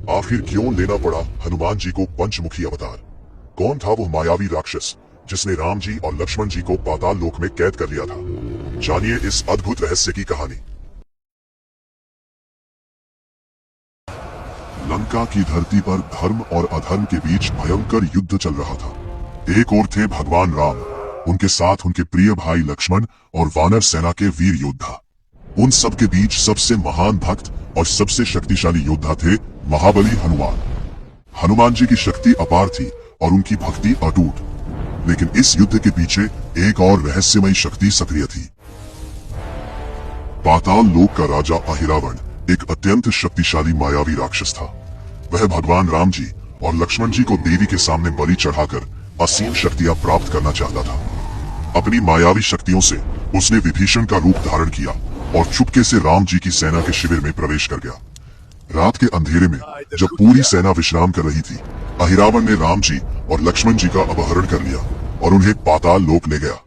आखिर क्यों लेना पड़ा हनुमान जी को पंचमुखी अवतार? कौन था वो मायावी राक्षस जिसने राम जी और लक्ष्मण जी को पाताल लोक में कैद कर लिया था? जानिए इस अद्भुत रहस्य की कहानी। लंका की धरती पर धर्म और अधर्म के बीच भयंकर युद्ध चल रहा था। एक ओर थे भगवान राम, उनके साथ उनके प्रिय भाई लक्ष्मण और वानर सेना के वीर योद्धा। उन सब के बीच सबसे महान भक्त और सबसे शक्तिशाली योद्धा थे महाबली हनुमान। हनुमान जी की शक्ति अपार थी और उनकी भक्ति अटूट, लेकिन इस युद्ध के पीछे एक और रहस्यमयी शक्ति सक्रिय थी। पाताल लोक का राजा अहिरावण एक अत्यंत शक्तिशाली मायावी राक्षस था। वह भगवान राम जी और लक्ष्मण जी को देवी के सामने बलि चढ़ाकर असीम शक्तियां प्राप्त करना चाहता था। अपनी मायावी शक्तियों से उसने विभीषण का रूप धारण किया और चुपके से राम जी की सेना के शिविर में प्रवेश कर गया। रात के अंधेरे में जब पूरी सेना विश्राम कर रही थी, अहिरावण ने राम जी और लक्ष्मण जी का अपहरण कर लिया और उन्हें पाताल लोक ले गया।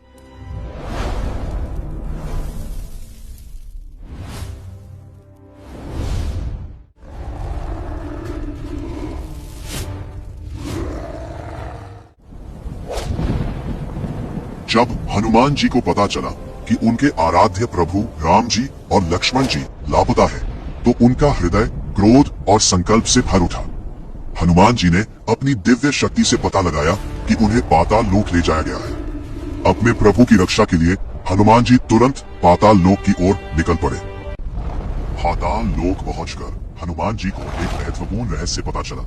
जब हनुमान जी को पता चला कि उनके आराध्य प्रभु राम जी और लक्ष्मण जी लापता है, तो उनका हृदय क्रोध और संकल्प से भर उठा। हनुमान जी ने अपनी दिव्य शक्ति से पता लगाया कि उन्हें पाताल लोक ले जाया गया है। अपने प्रभु की रक्षा के लिए हनुमान जी तुरंत पाताल लोक की ओर निकल पड़े। पाताल लोक पहुंचकर हनुमान जी को एक महत्वपूर्ण रहस्य पता चला।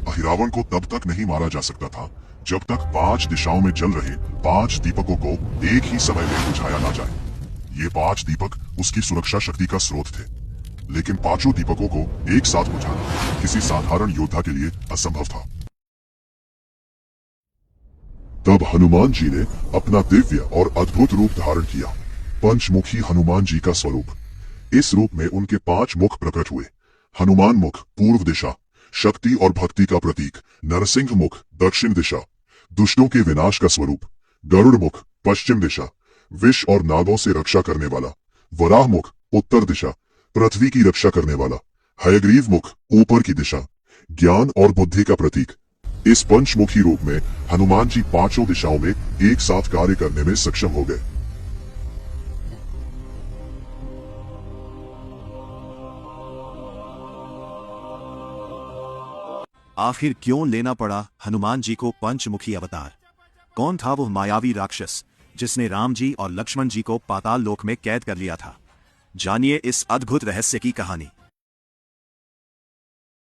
अहिरावण को तब तक नहीं मारा जा सकता था जब तक 5 दिशाओं में जल रहे 5 दीपकों को एक ही समय में बुझाया ना जाए। ये 5 दीपक उसकी सुरक्षा शक्ति का स्रोत थे, लेकिन 5 दीपकों को एक साथ बुझाना किसी साधारण योद्धा के लिए असंभव था। तब हनुमान जी ने अपना दिव्य और अद्भुत रूप धारण किया, पंचमुखी हनुमान जी का स्वरूप। इस रूप में उनके 5 मुख प्रकट हुए। हनुमान मुख पूर्व दिशा, शक्ति और भक्ति का प्रतीक। नरसिंह मुख दक्षिण दिशा, दुष्टों के विनाश का स्वरूप। गरुड़ मुख पश्चिम दिशा, विष और नागों से रक्षा करने वाला। वराह मुख उत्तर दिशा, पृथ्वी की रक्षा करने वाला। हयग्रीव मुख ऊपर की दिशा, ज्ञान और बुद्धि का प्रतीक। इस पंचमुखी रूप में हनुमान जी 5 दिशाओं में एक साथ कार्य करने में सक्षम हो गए। आखिर क्यों लेना पड़ा हनुमान जी को पंचमुखी अवतार? कौन था वो मायावी राक्षस जिसने राम जी और लक्ष्मण जी को पाताल लोक में कैद कर लिया था? जानिए इस अद्भुत रहस्य की कहानी।